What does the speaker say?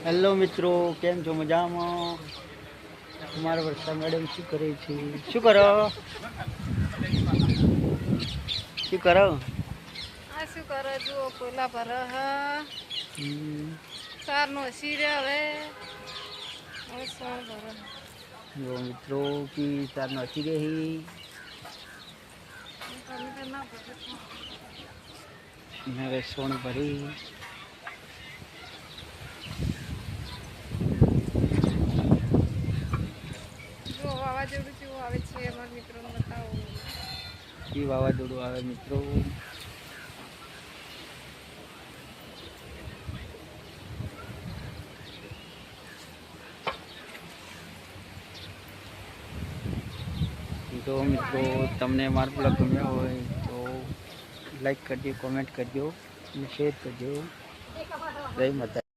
Hello મિત્રો, કેમ છો? મજામાં? તમારા વર્ષા મેડમ શું કરે છે? શું કરો? શું કરો? આ શું કરો? જુઓ કોલા પર હમ, સાર નો શીરે હવે સોણ ભર જો મિત્રો की तार नची रही તમે તો ના ભરે मेरे सोन भरी જો વાવાઝોડું જેવું આવે છે અમારા મિત્રોને બતાવો. की વાવાઝોડું આવે મિત્રો. તો મિત્રો તમને મારો બ્લોગ ગમ્યો હોય તો લાઈક કરજો, કોમેન્ટ કરજો અને શેર કરજો. જય માતા.